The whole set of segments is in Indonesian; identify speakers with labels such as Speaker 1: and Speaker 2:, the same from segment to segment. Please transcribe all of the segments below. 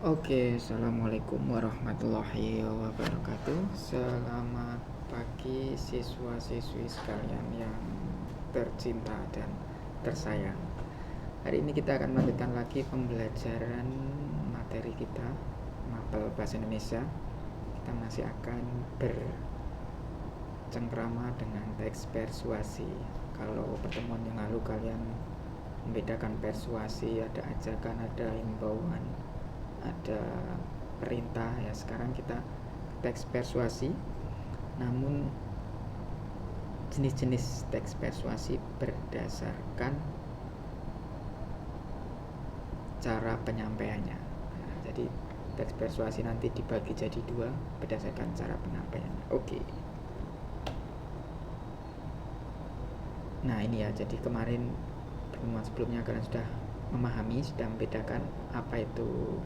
Speaker 1: Oke, assalamualaikum warahmatullahi wabarakatuh. Selamat pagi siswa-siswi sekalian yang tercinta dan tersayang. Hari ini kita akan melanjutkan lagi pembelajaran materi kita, mapel bahasa Indonesia. Kita masih akan bercengkrama dengan teks persuasi. Kalau pertemuan yang lalu kalian membedakan persuasi, ada ajakan, ada himbauan, ada perintah. Ya, sekarang kita teks persuasi, namun jenis-jenis teks persuasi berdasarkan cara penyampaiannya. Nah, jadi teks persuasi nanti dibagi jadi dua berdasarkan cara penyampaiannya. Oke. Nah ini ya, jadi kemarin pertemuan sebelumnya kalian sudah memahami, sudah membedakan apa itu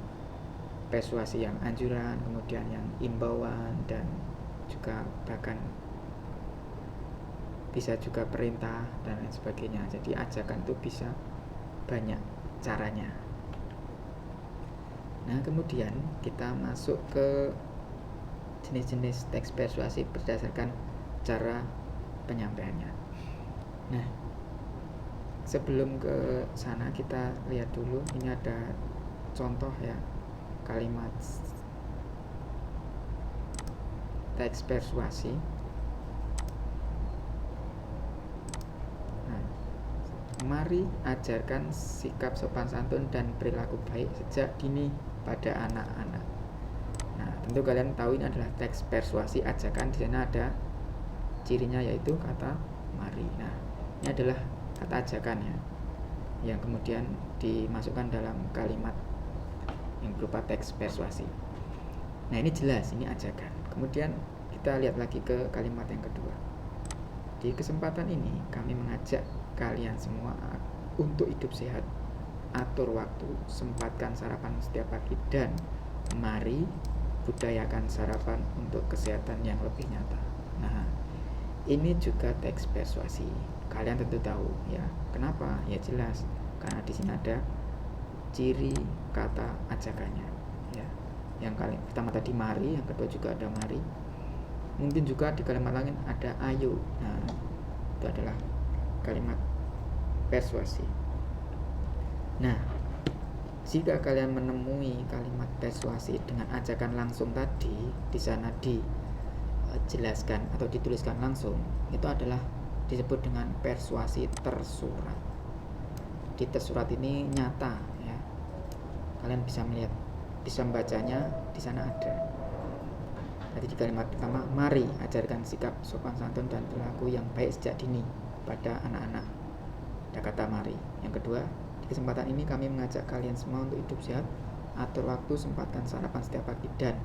Speaker 1: persuasi yang anjuran, kemudian yang imbauan, dan juga bahkan bisa juga perintah dan lain sebagainya. Jadi ajakan itu bisa banyak caranya. Nah kemudian kita masuk ke jenis-jenis teks persuasi berdasarkan cara penyampaiannya. Nah sebelum ke sana kita lihat dulu, ini ada contoh ya kalimat teks persuasi. Nah, mari ajarkan sikap sopan santun dan perilaku baik sejak dini pada anak-anak. Nah, tentu kalian tahu ini adalah teks persuasi ajakan. Di sana ada cirinya yaitu kata mari. Nah, ini adalah kata ajakan ya, yang kemudian dimasukkan dalam kalimat yang berupa teks persuasi. Nah ini jelas, ini ajakan. Kemudian kita lihat lagi ke kalimat yang kedua. Di kesempatan ini kami mengajak kalian semua untuk hidup sehat, atur waktu, sempatkan sarapan setiap pagi, dan mari budayakan sarapan untuk kesehatan yang lebih nyata. Nah ini juga teks persuasi. Kalian tentu tahu ya. Kenapa? Ya jelas, karena di sini ada ciri kata ajakannya ya. Yang kalimat pertama tadi mari, yang kedua juga ada mari. Mungkin juga di kalimat lain ada ayo. Nah itu adalah kalimat persuasi. Nah jika kalian menemui kalimat persuasi dengan ajakan langsung tadi, di sana dijelaskan atau dituliskan langsung, itu adalah disebut dengan persuasi tersurat. Di tersurat ini nyata ya, kalian bisa melihat, bisa membacanya, di sana ada. Jadi di kalimat pertama, mari ajarkan sikap sopan santun dan perilaku yang baik sejak dini pada anak-anak, ada kata mari. Yang kedua, di kesempatan ini kami mengajak kalian semua untuk hidup sehat, atur waktu, sempatkan sarapan setiap pagi, dan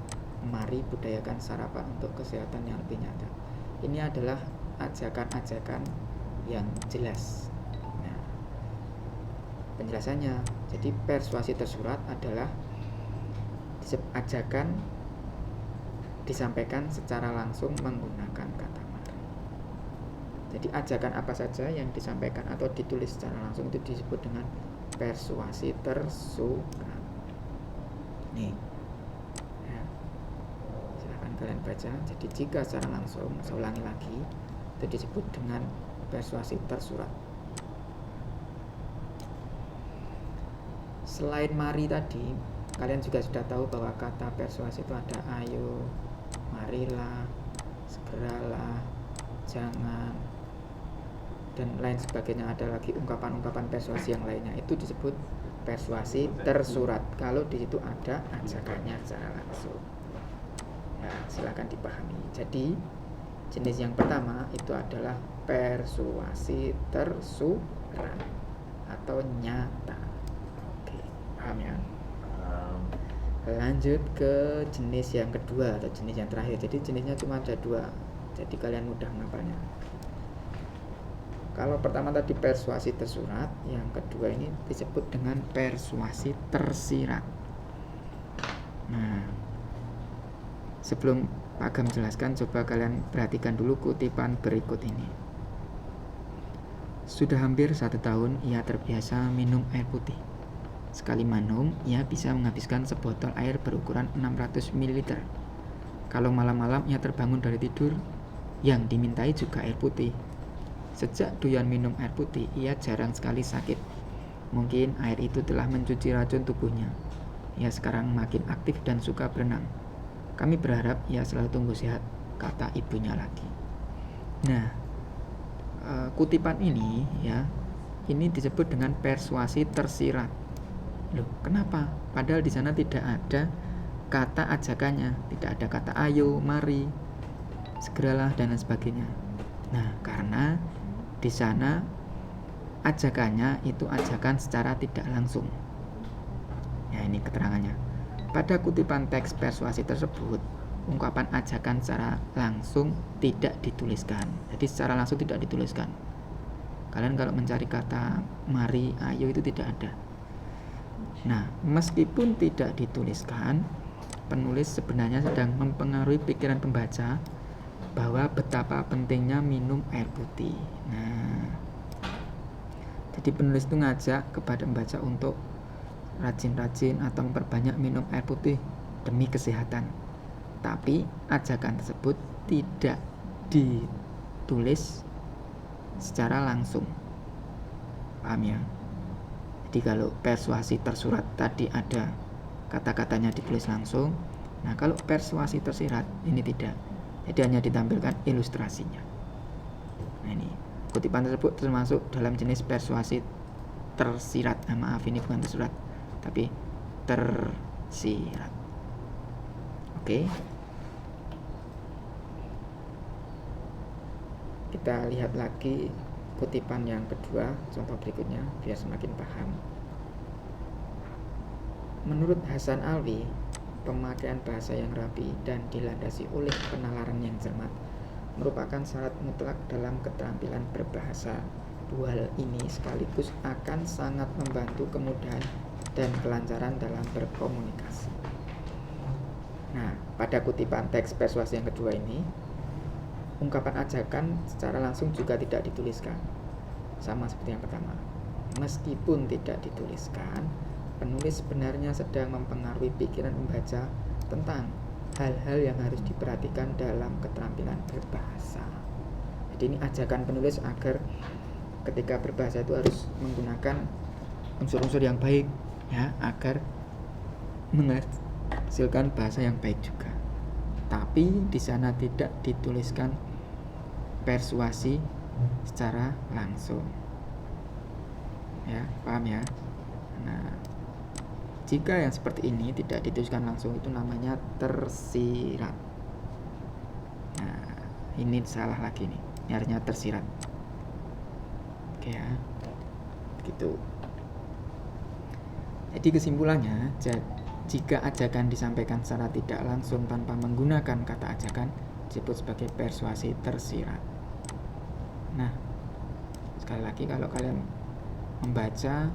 Speaker 1: mari budayakan sarapan untuk kesehatan yang lebih nyata. Ini adalah ajakan-ajakan yang jelas. Nah, penjelasannya, jadi persuasi tersurat adalah ajakan disampaikan secara langsung menggunakan kata mari. Jadi ajakan apa saja yang disampaikan atau ditulis secara langsung itu disebut dengan persuasi tersurat. Nih ya, silahkan kalian baca. Jadi jika secara langsung, saya ulangi lagi, itu disebut dengan persuasi tersurat. Selain mari tadi, kalian juga sudah tahu bahwa kata persuasi itu ada ayo, marilah, segeralah, jangan, dan lain sebagainya. Ada lagi ungkapan-ungkapan persuasi yang lainnya, itu disebut persuasi tersurat kalau di situ ada ajakannya secara langsung. Ya, silakan dipahami. Jadi jenis yang pertama itu adalah persuasi tersurat atau nyata. Oke, paham ya? Lanjut ke jenis yang kedua atau jenis yang terakhir. Jadi jenisnya cuma ada dua, jadi kalian mudah menghafalnya. Kalau pertama tadi persuasi tersurat, yang kedua ini disebut dengan persuasi tersirat. Nah, sebelum Pak Agam jelaskan, coba kalian perhatikan dulu kutipan berikut ini. Sudah hampir 1 tahun ia terbiasa minum air putih. Sekali minum, ia bisa menghabiskan sebotol air berukuran 600 ml. Kalau malam-malam ia terbangun dari tidur, yang dimintai juga air putih. Sejak doyan minum air putih, ia jarang sekali sakit. Mungkin air itu telah mencuci racun tubuhnya. Ia sekarang makin aktif dan suka berenang. Kami berharap ia selalu tumbuh sehat, kata ibunya lagi. Nah, kutipan ini ya, ini disebut dengan persuasi tersirat. Loh, kenapa? Padahal di sana tidak ada kata ajakannya, tidak ada kata ayo, mari, segeralah dan lain sebagainya. Nah, karena di sana ajakannya itu ajakan secara tidak langsung. Ya, ini keterangannya. Pada kutipan teks persuasi tersebut, ungkapan ajakan secara langsung tidak dituliskan. Jadi secara langsung tidak dituliskan. Kalian kalau mencari kata mari, ayo itu tidak ada. Nah, meskipun tidak dituliskan, penulis sebenarnya sedang mempengaruhi pikiran pembaca bahwa betapa pentingnya minum air putih. Nah, jadi penulis itu ngajak kepada pembaca untuk rajin-rajin atau memperbanyak minum air putih demi kesehatan. Tapi ajakan tersebut tidak ditulis secara langsung. Paham ya? Jadi kalau persuasi tersurat tadi ada kata-katanya ditulis langsung. Nah, kalau persuasi tersirat ini tidak. Jadi hanya ditampilkan ilustrasinya. Nah, ini kutipan tersebut termasuk dalam jenis persuasi tersirat. Nah, maaf, ini bukan tersurat, tapi tersirat. Oke. Kita lihat lagi kutipan yang kedua, contoh berikutnya, biar semakin paham. Menurut Hasan Alwi, pemakaian bahasa yang rapi dan dilandasi oleh penalaran yang cermat merupakan syarat mutlak dalam keterampilan berbahasa. Dua hal ini sekaligus akan sangat membantu kemudahan dan kelancaran dalam berkomunikasi. Nah, pada kutipan teks persuasi yang kedua ini, ungkapan ajakan secara langsung juga tidak dituliskan. Sama seperti yang pertama. Meskipun tidak dituliskan, penulis sebenarnya sedang mempengaruhi pikiran pembaca tentang hal-hal yang harus diperhatikan dalam keterampilan berbahasa. Jadi ini ajakan penulis agar ketika berbahasa itu harus menggunakan unsur-unsur yang baik, ya, agar menghasilkan bahasa yang baik juga. Tapi di sana tidak dituliskan persuasi secara langsung. Ya, paham ya? Nah, jika yang seperti ini tidak dituliskan langsung, itu namanya tersirat. Nah, ini salah lagi nih. Ini harusnya tersirat. Oke ya. Gitu. Jadi kesimpulannya, jika ajakan disampaikan secara tidak langsung tanpa menggunakan kata ajakan, disebut sebagai persuasi tersirat. Nah, sekali lagi kalau kalian membaca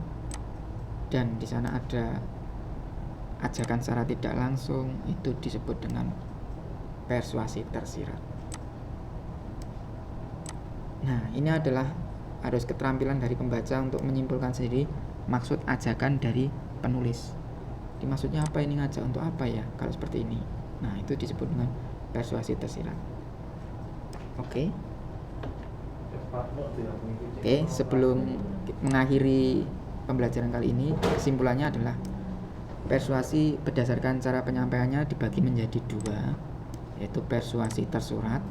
Speaker 1: dan di sana ada ajakan secara tidak langsung, itu disebut dengan persuasi tersirat. Nah, ini adalah harus keterampilan dari pembaca untuk menyimpulkan sendiri maksud ajakan dari penulis. Dimaksudnya apa ini, ngajak untuk apa ya kalau seperti ini. Nah, itu disebut dengan persuasi tersirat. Oke, sebelum mengakhiri pembelajaran kali ini, kesimpulannya adalah persuasi berdasarkan cara penyampaiannya dibagi menjadi dua, yaitu persuasi tersurat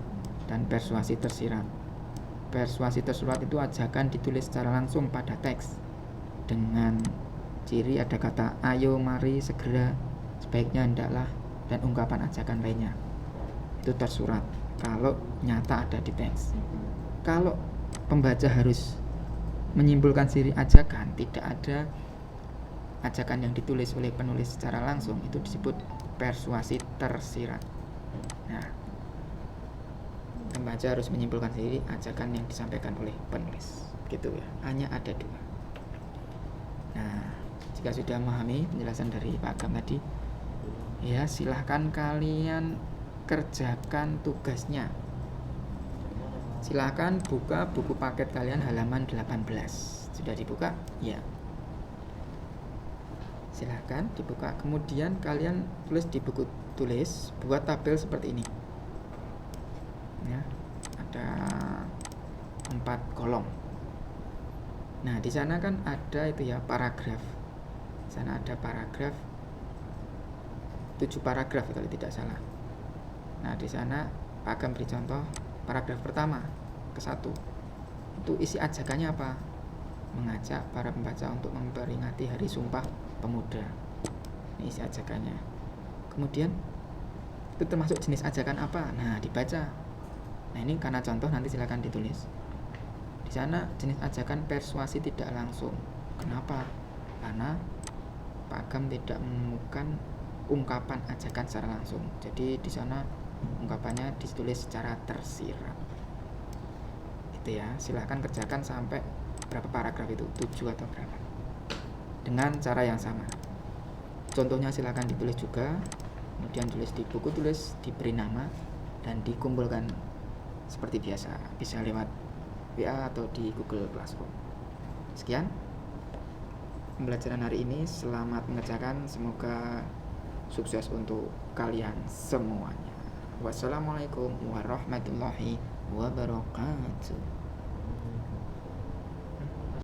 Speaker 1: dan persuasi tersirat. Persuasi tersurat itu ajakan ditulis secara langsung pada teks dengan ciri ada kata ayo, mari, segera, sebaiknya, hendaklah, dan ungkapan ajakan lainnya. Itu tersurat kalau nyata ada di teks. Kalau pembaca harus menyimpulkan sendiri ajakan, tidak ada ajakan yang ditulis oleh penulis secara langsung, itu disebut persuasi tersirat. Nah, pembaca harus menyimpulkan sendiri ajakan yang disampaikan oleh penulis, gitu ya. Hanya ada dua. Nah, jika sudah memahami penjelasan dari Pak Agam tadi, ya silahkan kalian kerjakan tugasnya. Silahkan buka buku paket kalian halaman 18. Sudah dibuka? Ya. Silahkan dibuka. Kemudian kalian tulis di buku tulis, buat tabel seperti ini. Ya, ada 4 kolom. Nah, di sana kan ada itu ya paragraf. Di sana ada paragraf 7 paragraf kalau tidak salah. Nah, di sana Pak Agam beri contoh paragraf pertama ke 1. Itu isi ajakannya apa? Mengajak para pembaca untuk memperingati Hari Sumpah Pemuda. Ini isi ajakannya. Kemudian itu termasuk jenis ajakan apa? Nah, dibaca. Nah, ini karena contoh, nanti silakan ditulis. Di sana jenis ajakan persuasi tidak langsung. Kenapa? Karena Pak Agam tidak menemukan ungkapan ajakan secara langsung. Jadi di sana ungkapannya ditulis secara tersirat. Gitu ya. Silakan kerjakan sampai berapa paragraf itu? 7 atau berapa? Dengan cara yang sama. Contohnya silakan ditulis juga, kemudian tulis di buku tulis, diberi nama, dan dikumpulkan seperti biasa. Bisa lewat WA atau di Google Classroom. Sekian pembelajaran hari ini. Selamat mengerjakan. Semoga sukses untuk kalian semuanya. Wassalamualaikum warahmatullahi wabarakatuh.